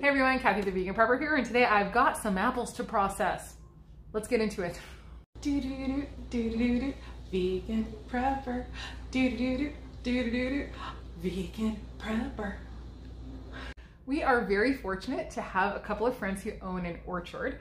Hey everyone, Kathy the Vegan Prepper here, and today I've got some apples to process. Let's get into it. Vegan Prepper. Vegan Prepper. We are very fortunate to have a couple of friends who own an orchard.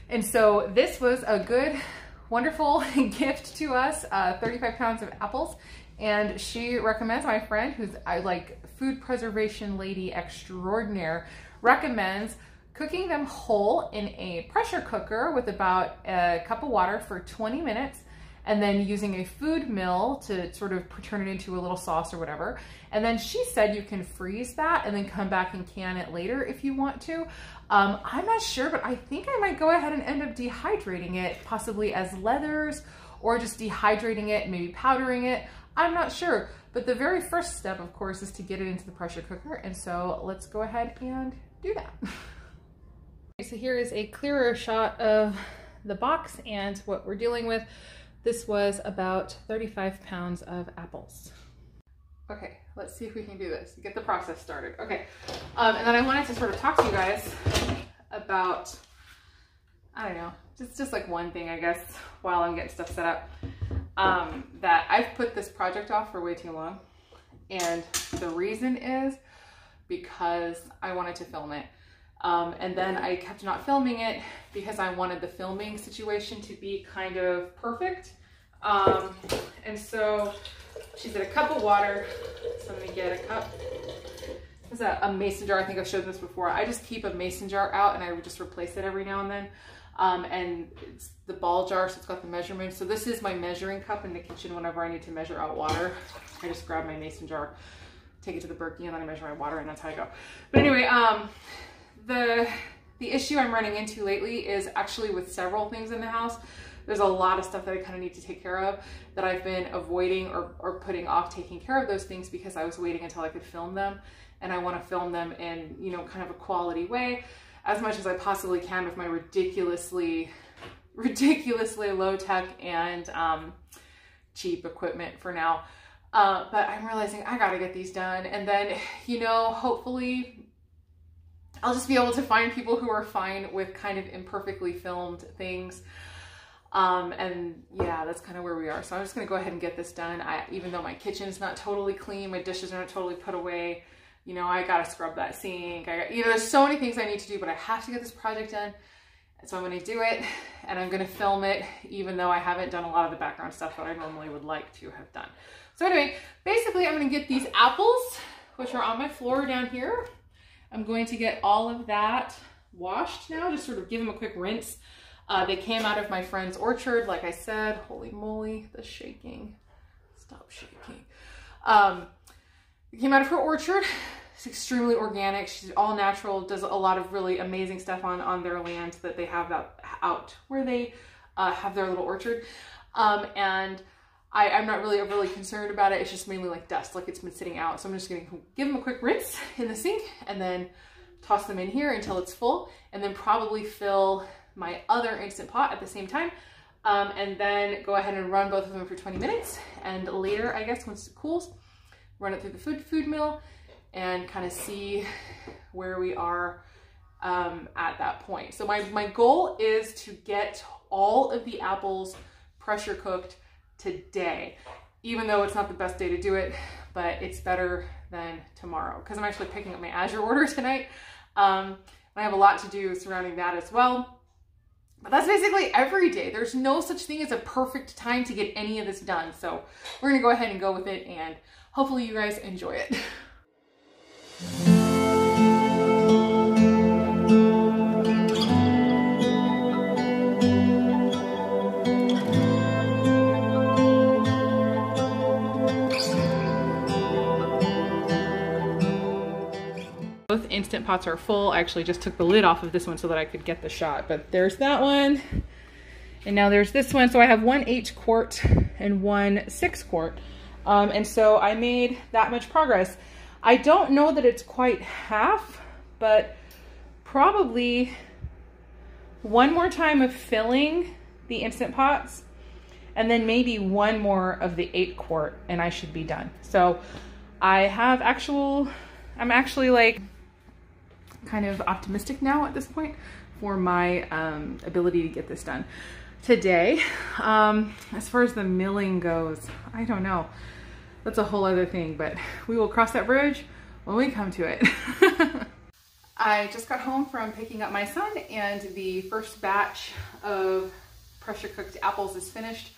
And so this was a good, wonderful gift to us, 35 pounds of apples. And she recommends, my friend, who's like food preservation lady extraordinaire, recommends cooking them whole in a pressure cooker with about a cup of water for 20 minutes and then using a food mill to sort of turn it into a little sauce or whatever. And then she said you can freeze that and then come back and can it later if you want to. I'm not sure, but I think I might go ahead and end up dehydrating it, possibly as leathers, or just dehydrating it, maybe powdering it. I'm not sure, but the very first step, of course, is to get it into the pressure cooker. And so let's go ahead and do that. So here is a clearer shot of the box and what we're dealing with. This was about 35 pounds of apples. Okay, let's see if we can do this, get the process started. Okay, and then I wanted to sort of talk to you guys about, I don't know, just like one thing, I guess, while I'm getting stuff set up. That I've put this project off for way too long. And the reason is because I wanted to film it. And then I kept not filming it because I wanted the filming situation to be kind of perfect. And so she said a cup of water. So I'm gonna get a cup. This is a mason jar. I think I've showed this before. I just keep a mason jar out and I would just replace it every now and then. And it's the ball jar, so it's got the measurement. So this is my measuring cup in the kitchen whenever I need to measure out water. I just grab my mason jar, take it to the Berkey, and then I measure my water, and that's how I go. But anyway, the issue I'm running into lately is actually with several things in the house. There's a lot of stuff that I kind of need to take care of that I've been avoiding or putting off taking care of those things because I was waiting until I could film them. And I want to film them in, you know, kind of a quality way as much as I possibly can with my ridiculously low tech and cheap equipment for now. But I'm realizing I gotta get these done. And then, you know, hopefully I'll just be able to find people who are fine with kind of imperfectly filmed things. And yeah, that's kind of where we are. So I'm just gonna go ahead and get this done. Even though my kitchen is not totally clean, my dishes are not totally put away, you know, I gotta scrub that sink. You know, there's so many things I need to do, but I have to get this project done. And so I'm gonna do it and I'm gonna film it, even though I haven't done a lot of the background stuff that I normally would like to have done. So anyway, basically I'm gonna get these apples, which are on my floor down here. I'm going to get all of that washed now, just sort of give them a quick rinse. They came out of my friend's orchard, like I said. Holy moly, the shaking. Stop shaking. It came out of her orchard. It's extremely organic. She's all natural, does a lot of really amazing stuff on their land that they have out where they have their little orchard. And I'm not really overly concerned about it. It's just mainly like dust, like it's been sitting out. So I'm just gonna give them a quick rinse in the sink and then toss them in here until it's full, and then probably fill my other Instant Pot at the same time. And then go ahead and run both of them for 20 minutes. And later, I guess, once it cools, run it through the food mill and kind of see where we are at that point. So my goal is to get all of the apples pressure cooked today, even though it's not the best day to do it, but it's better than tomorrow because I'm actually picking up my Azure order tonight. I have a lot to do surrounding that as well. But that's basically every day. There's no such thing as a perfect time to get any of this done. So we're gonna go ahead and go with it, and hopefully you guys enjoy it. Both Instant Pots are full. I actually just took the lid off of this one so that I could get the shot, but there's that one. And now there's this one. So I have one 8-quart and one 6-quart. And so I made that much progress. I don't know that it's quite half, but probably one more time of filling the Instant Pots and then maybe one more of the 8-quart and I should be done. So I have I'm actually like kind of optimistic now at this point for my ability to get this done today. As far as the milling goes, I don't know. That's a whole other thing, but we will cross that bridge when we come to it. I just got home from picking up my son, and the first batch of pressure cooked apples is finished.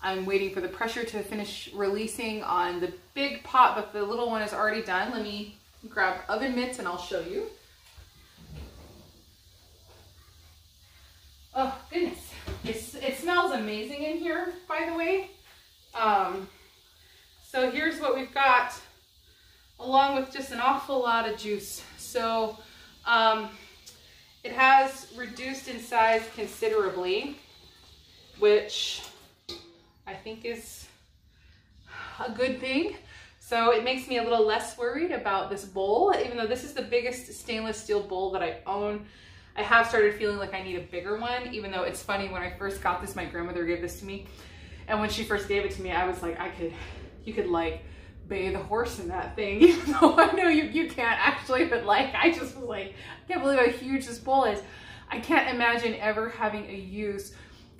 I'm waiting for the pressure to finish releasing on the big pot, but the little one is already done. Let me grab oven mitts and I'll show you. Oh goodness, it smells amazing in here, by the way. So here's what we've got, along with just an awful lot of juice. So it has reduced in size considerably, which I think is a good thing. So it makes me a little less worried about this bowl, even though this is the biggest stainless steel bowl that I own. I have started feeling like I need a bigger one, even though it's funny, when I first got this, my grandmother gave this to me. And when she first gave it to me, I was like, you could like bathe a horse in that thing, even though I know you can't actually, but like, I just was like, I can't believe how huge this bowl is. I can't imagine ever having a use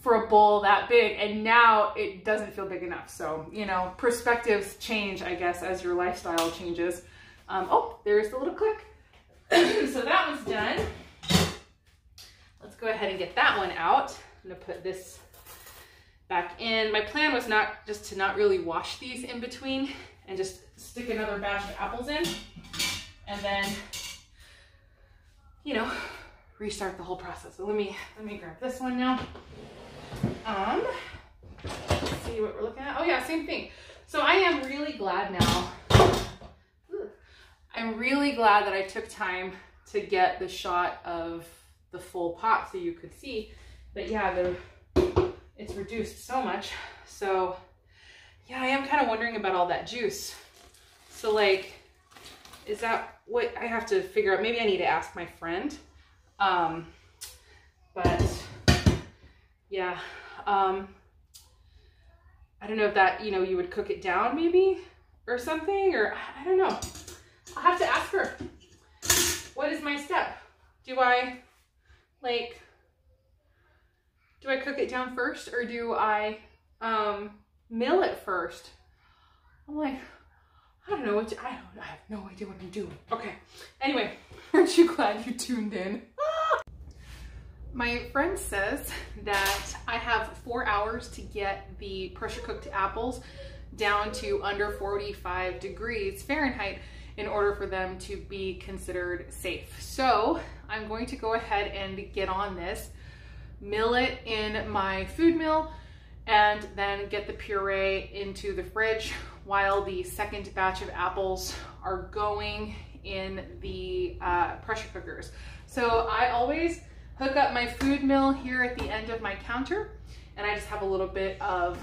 for a bowl that big, and now it doesn't feel big enough. So, you know, perspectives change, I guess, as your lifestyle changes. Oh, there's the little click. So that one's done. Let's go ahead and get that one out. I'm gonna put this back in. My plan was to not really wash these in between and just stick another batch of apples in, and then, you know, restart the whole process. So let me grab this one now. Let's see what we're looking at. Oh yeah, same thing. So I am really glad now. I'm really glad that I took time to get the shot of the full pot so you could see. But yeah, it's reduced so much. So yeah, I am kind of wondering about all that juice. So like, is that what I have to figure out? Maybe I need to ask my friend. But yeah, I don't know if that, you know, you would cook it down maybe or something, or I don't know. I'll have to ask her. What is my step? Do I cook it down first, or do I mill it first? I'm like, I don't know I have no idea what I'm doing. Okay. Anyway, aren't you glad you tuned in? My friend says that I have 4 hours to get the pressure cooked apples down to under 45 degrees Fahrenheit in order for them to be considered safe. So I'm going to go ahead and get on this, mill it in my food mill, and then get the puree into the fridge while the second batch of apples are going in the pressure cookers. So I always hook up my food mill here at the end of my counter, and I just have a little bit of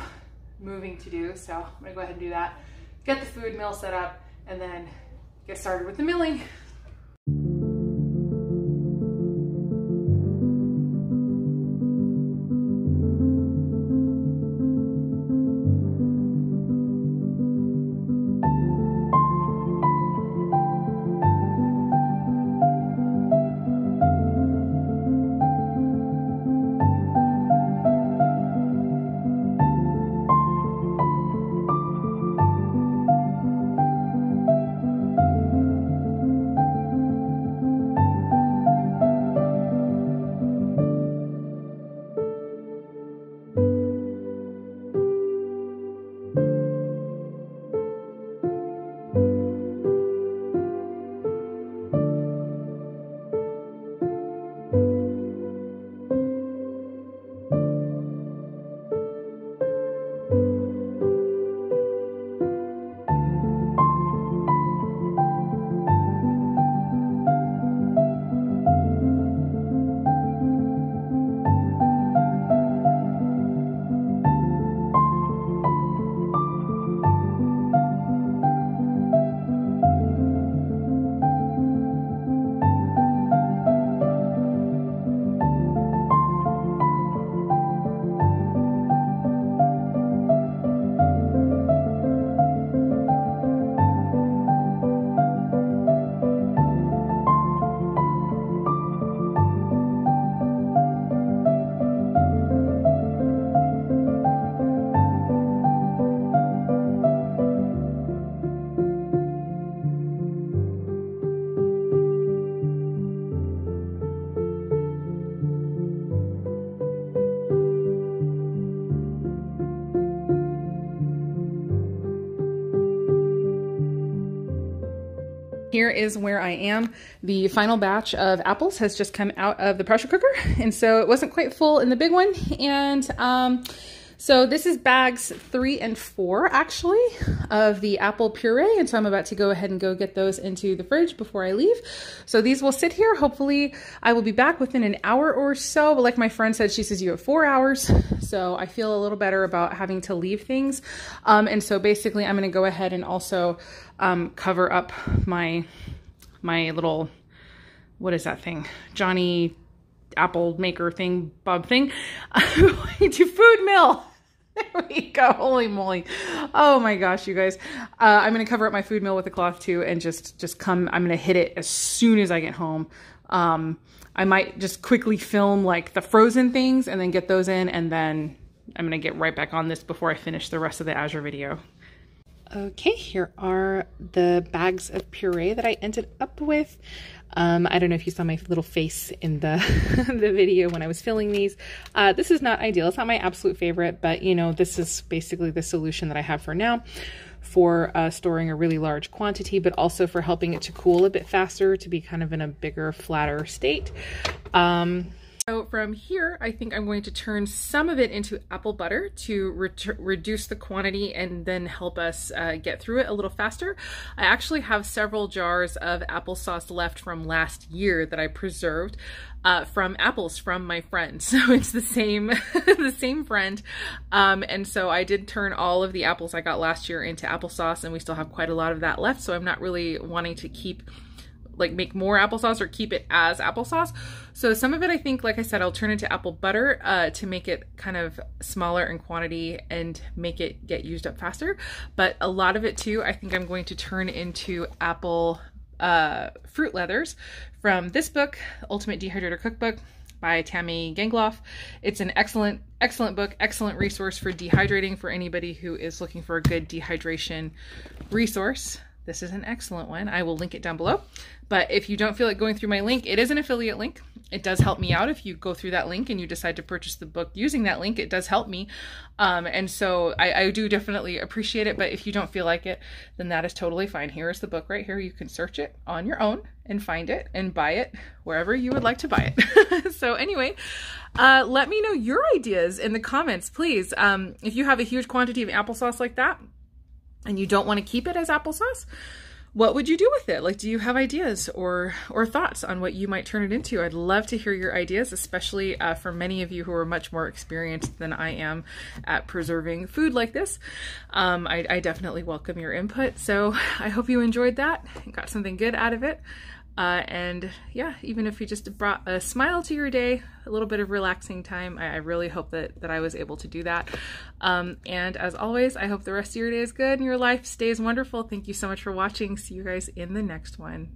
moving to do. So I'm gonna go ahead and do that, get the food mill set up, and then get started with the milling. here is where I am. The final batch of apples has just come out of the pressure cooker, and so it wasn't quite full in the big one. And so this is bags 3 and 4 actually of the apple puree, and so I'm about to go ahead and go get those into the fridge before I leave. So these will sit here. Hopefully I will be back within an hour or so, but like my friend said, she says you have 4 hours, so I feel a little better about having to leave things. And so basically I'm going to go ahead and also cover up my little, what is that thing, Johnny apple maker thing, Bob thing, to food mill. There we go. Holy moly. Oh my gosh, you guys. I'm going to cover up my food mill with a cloth too, and just come, I'm going to hit it as soon as I get home. I might just quickly film like the frozen things and then get those in, and then I'm going to get right back on this before I finish the rest of the Azure video. Okay, here are the bags of puree that I ended up with. I don't know if you saw my little face in the the video when I was filling these. This is not ideal. It's not my absolute favorite, but you know, this is basically the solution that I have for now for storing a really large quantity, but also for helping it to cool a bit faster, to be kind of in a bigger, flatter state. So from here, I think I'm going to turn some of it into apple butter to reduce the quantity and then help us get through it a little faster. I actually have several jars of applesauce left from last year that I preserved from apples from my friend. So it's the same, the same friend. And so I did turn all of the apples I got last year into applesauce, and we still have quite a lot of that left. So I'm not really wanting to make more applesauce or keep it as applesauce. So some of it, I think, like I said, I'll turn into apple butter to make it kind of smaller in quantity and make it get used up faster. But a lot of it too, I think I'm going to turn into apple fruit leathers from this book, Ultimate Dehydrator Cookbook by Tammy Gangloff. It's an excellent book, excellent resource for dehydrating for anybody who is looking for a good dehydration resource. This is an excellent one. I will link it down below. But if you don't feel like going through my link, it is an affiliate link. It does help me out if you go through that link and you decide to purchase the book using that link. It does help me. And so I do definitely appreciate it. But if you don't feel like it, then that is totally fine. Here is the book right here. You can search it on your own and find it and buy it wherever you would like to buy it. So anyway, let me know your ideas in the comments, please. If you have a huge quantity of applesauce like that, and you don't want to keep it as applesauce, what would you do with it? Like, do you have ideas or thoughts on what you might turn it into? I'd love to hear your ideas, especially for many of you who are much more experienced than I am at preserving food like this. I definitely welcome your input. So I hope you enjoyed that and got something good out of it. And yeah, even if you just brought a smile to your day, a little bit of relaxing time, I really hope that I was able to do that. And as always, I hope the rest of your day is good and your life stays wonderful. Thank you so much for watching. See you guys in the next one.